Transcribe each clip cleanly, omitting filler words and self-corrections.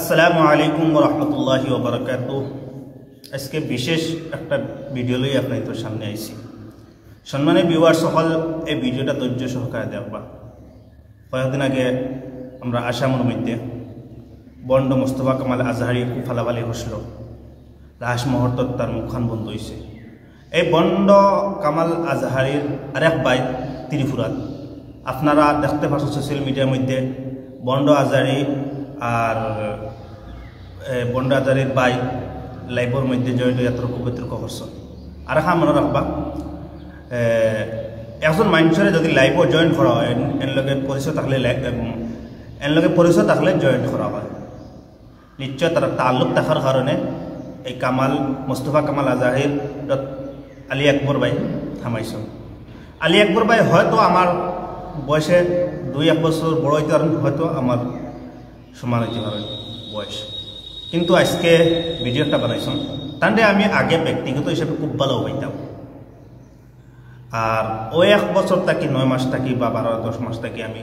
আসসালামু আলাইকুম ওয়া রাহমাতুল্লাহি ওয়া বারাকাতুহু। আজকে বিশেষ একটা ভিডিও লই আপনাদের সামনে আইছি। সম্মানিত ভিউয়ার সকল এই ভিডিওটা ধৈর্য সহকারে দেখবা। কয়েকদিন আগে আমরা আসামের মধ্যে বন্ড মোস্তফা কামাল আজহারি ফালাফালি হসল, লাশ মুহূর্তত তার মুখখান বন্ধ হয়েছে। এই বন্ড কামাল আজহারির আরেক ভাই ত্রিপুরাত আপনারা দেখতে পাচ্ছেন সোশ্যাল মিডিয়ার মধ্যে বন্ড আজহারি আর বন্ড আজহারির ভাই লাইভের মধ্যে জড়িত এতটুকু বিতর্ক করছেন। আর মনে রাখবা, একজন মানুষের যদি লাইভও জয়েন করা হয় এনলগে পরিচয় থাকলে জয়েন করা হয়, নিশ্চয় তার তাল্লুক থাকার কারণে এই কামাল মোস্তফা কামাল আজহারির আলী আকবর ভাই থামাইছেন। আলী আকবর ভাই হয়তো আমার বয়সে 2-1 বছর বড় হইতে পারেন, হয়তো আমার সমান হইতে পারেন বয়স, কিন্তু আজকে ভিডিওটা বানাইছেন তাহলে আমি আগে ব্যক্তিগত হিসেবে খুব ভালো হইতাম। আর ওই 1 বছর থাকি 9 মাস থাকি বা 12-10 মাস থাকি আমি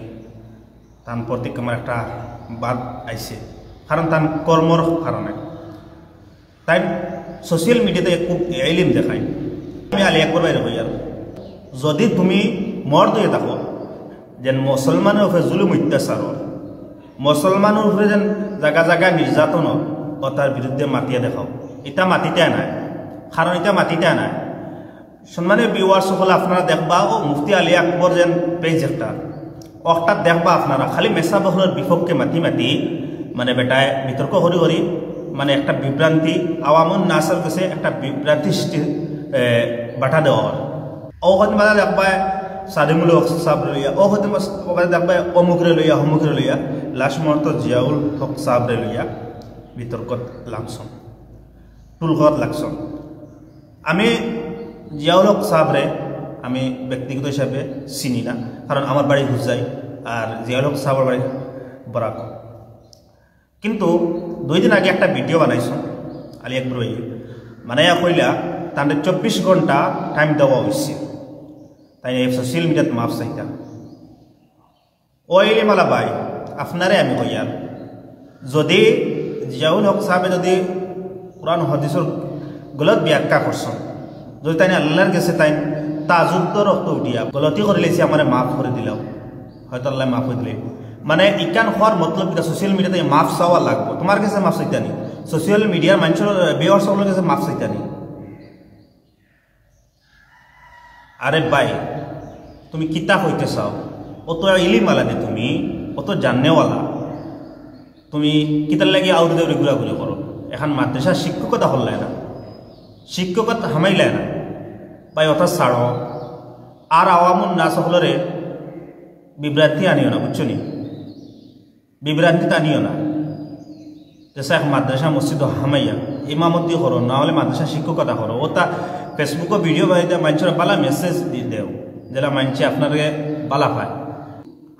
তার প্রতি আমার একটা বাদ আইছে, কারণ তার কর্মর কারণে তাই সোশ্যাল মিডিয়াতে খুব এলিম দেখায়। আমি আলী আকবর বাইরে হই, আর যদি তুমি মর দিয়ে থাকো যেন মুসলমানের উপরে জুলুম অত্যাচার, মুসলমানের উপরে যেন জায়গা জায়গায় নির্যাতন ও তার বিরুদ্ধে মাতিয়ে দেখাও, এটা মাটিতে নাই, কারণ এটা মাটিতে নাই। সম্মানীয় ভিউয়ার্স সকল আপনারা দেখবা ও মুফতি আলী আকবর যেন পেজ একটা দেখবা আপনারা খালি মেসা বহরের বিপক্ষে মাতি মাতি মানে বেটায় বিতর্ক হরি হরি মানে একটা বিভ্রান্তি আওয়ামন নাসের কাছে একটা বিভ্রান্তি বাটা দেওয়ার। ওখানে মানে দেখবা সাদিমুল হক সাহেব লইয়া, ওখানে দেখবা অমুকরে লইয়া হমুকরে লইয়া লাশ মুহূর্ত জিয়াউল হক সাহেবরে লইয়া বিতর্কত লাগছন, টুলঘত লাগছন। আমি জিয়াউল হক সাহেবরে আমি ব্যক্তিগত হিসাবে চিনি না, কারণ আমার বাড়ি হুজাই আর জিয়াউল হক সাহেবের বাড়ি বরাক। কিন্তু 2 দিন আগে একটা ভিডিও বানাইছো আলী আকবর ভাই, মানে কইলা তাদের 24 ঘন্টা টাইম দেওয়া হয়েছে, তাই সোশ্যাল মিডিয়াত মাফ চাইতা। ওই মালা ভাই আপনারে আমি কইয়ার, যদি জিয়াউল হক সাহেবে যদি কোরআন হাদিসের গলত ব্যাখ্যা করছেন, যদি তাই আল্লাহর কাছে তাই তাজুদ্দ রক্ত উঠিয়া গলতি করে লেছি আমার মাফ করে দিলাম, হয়তো আল্লাহ মাফ করে দিলে মানে ইকান হওয়ার মতলব এটা সোশ্যাল মিডিয়াতে মাফ চাওয়া লাগবো। তোমার কাছে মাফ চাইতানি, সোশ্যাল মিডিয়ার মানুষের ভিউয়ার্স সকলের কাছে মাফ চাইতানি। আরে ভাই তুমি কিতা হইতে চাও, অত ইলিম আলাদে, তুমি অত জানেওয়ালা, তুমি কিতার লাগি আউরি দেউরি ঘুরাঘুরি করো। এখন মাদ্রাসার শিক্ষকতা হল্লায় না, শিক্ষকতা হামাইলায় না ভাই, অত ছাড়ো। আর আওয়ামুন না সকলরে বিভ্রান্তি আনিও না, বুঝছো নি, বিভ্রান্তিতে আনিও না। যেসা এক মাদ্রাসা মসজিদ হামাইয়া ইমামতি করো, না হলে মাদ্রাসা শিক্ষকতা করো। ও তা ফেসবুকে ভিডিও বানাইতে মানুষের বালা মেসেজ দি দেও, যেটা মানুষে আপনাকে বালা পায়।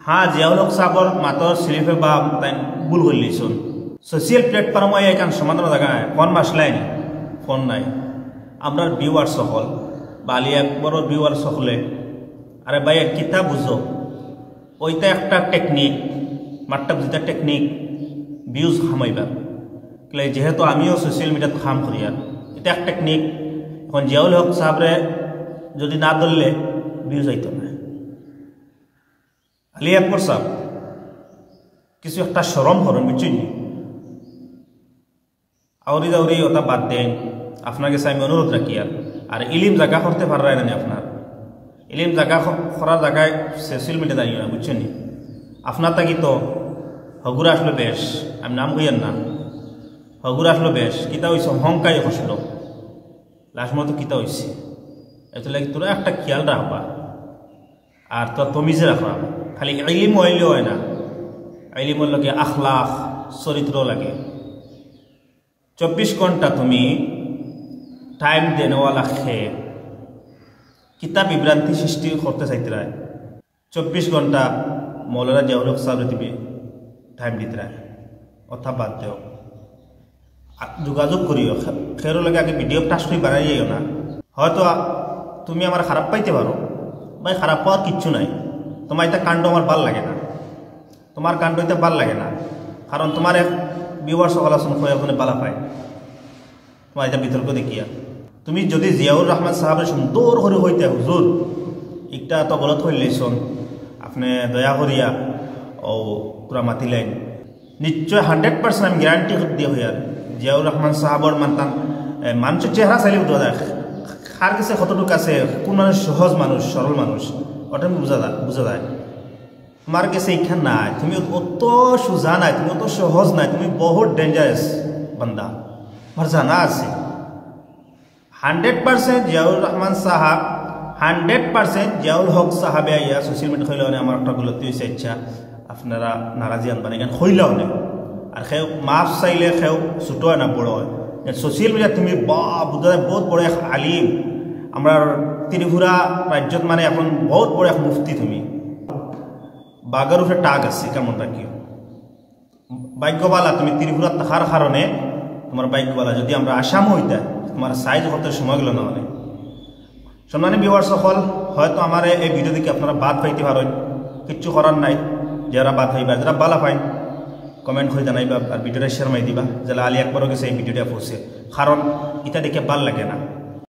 হ্যাঁ জিয়াউল হক সাহেবর মাতর শরীফে বা তাই ভুল করলিছুন, সোশ্যাল প্ল্যাটফর্মে এখান সমাধান জায়গা নাই, ফোন মাসলাই নি, ফোন নাই। আপনার ভিউয়ার সকল বা আলী আকবরের ভিউয়ার সকলে আরে ভাই কিতা বুঝো, ওইটা একটা টেকনিক, মাত্রা বুঝিটা টেকনিক ভিউজ হামাইবার, যেহেতু আমিও সোশ্যাল মিডিয়াত কাম করি, আর এটা এক টেকনিক। এখন জিয়াউল হক সাহেবরে যদি না ধরলে ভিউজ আইতো না। আলী আকবর সাহেব কিছু একটা সরম করেন, বুঝছেন, আউরি দাউরি ওটা বাদ দেন। আপনার কাছে আমি অনুরোধ রাখি, আর ইলিম জায়গা করতে পারাই না, আপনার ইলিম জায়গা করার জায়গায় সোশ্যাল মিডিয়া দাঁড়িয়ে না, বুঝছেন। আপনার তাকি তো হগুরা আসলো বেশ, আমি নাম কইয়ার না, হগুরা আসলো বেশ কিতা হয়েছে, হংকাই হসল লাস্ট মতো কিতা হয়েছে। এত লাগে তোরা একটা খেয়াল রাখবা, আর তোর তমিজে রাখবা। খালি ইলিম হইলে হয় না, ইলিমের লাগে আখলাখ চরিত্র লাগে। 24 ঘন্টা তুমি টাইম দেনেওয়ালা খেয়ে কিতা বিভ্রান্তি সৃষ্টি করতে চাইতে রায়। 24 ঘন্টা মৌলানা জিয়াউল হক সাহেব তুমি টাইম দিতে রায়, কথা বাদ দেও, যোগাযোগ করিও। খেরো লাগে আগে ভিডিও টাচ করে বানাই যাইও না। হয়তো তুমি আমার খারাপ পাইতে পারো ভাই, খারাপ পাওয়ার কিচ্ছু নাই। তোমার এটা কাণ্ড আমার ভাল লাগে না, তোমার কাণ্ড এটা ভাল লাগে না, কারণ তোমার ভিউয়ার সকল আসুন হয়ে ওখানে বালা পায় তোমার এটা বিতর্ক দেখিয়া তুমি যদি জিয়াউর রহমান সাহাবের সুন্দর করে হইতে হুজুর একটা তো গলত হইলেছন আপনি দয়া করিয়া ও পুরা মাতিলেন নিশ্চয় 100% আমি গ্যারান্টি দিয়ে হইয়ার জিয়াউর রহমান সাহাবর মানতাম মানুষের চেহারা চাইলে বোঝা যায় কার কাছে কতটুকু আছে কোন মানুষ সহজ মানুষ সরল মানুষ ওটা বোঝা যায় তোমার কাছে ইচ্ছা নাই তুমি অত সোজা নাই তুমি অত সহজ নাই তুমি বহুত ডেঞ্জারাস বান্দা আমার জানা আছে 100% জিয়াউর রহমান সাহাব 100% জিয়াউল হক সাহাবে আইয়া সোশ্যাল মিডিয়া হইলে আমার একটা গলতি হয়েছে ইচ্ছা আপনারা নারাজি আনবান এখানে হইলেও নেই আর সেও মাফ চাইলে সেও ছোটো হয় না বড় হয় সোশ্যাল মিডিয়া তুমি বোঝা যায় বহুত বড় এক আলিম আমরা ত্রিপুরা রাজ্যত মানে এখন বহুত বড় এক মুফতি তুমি বাঘের উপরে টাগ আছে কেমন রাখিও ভাগ্যবালা তুমি ত্রিপুরা থাকার কারণে তোমার ভাগ্যবালা যদি আমরা আসাম হইতা তোমার সাইজ হতে সময় গেল না অনেক সম্মানী ভিউয়ার সকল হয়তো আমার এই ভিডিও দেখে আপনারা বাদ পাইতে পারেন কিচ্ছু করার নাই যারা বাদ পাইবা যারা বালা পাইন কমেন্ট হয়ে জানাইবা আর ভিডিওটা শেয়ার মাই দিবা যারা আলী একবারও গেছে এই ভিডিওটা পৌঁছে কারণ এটা দেখে ভাল লাগে না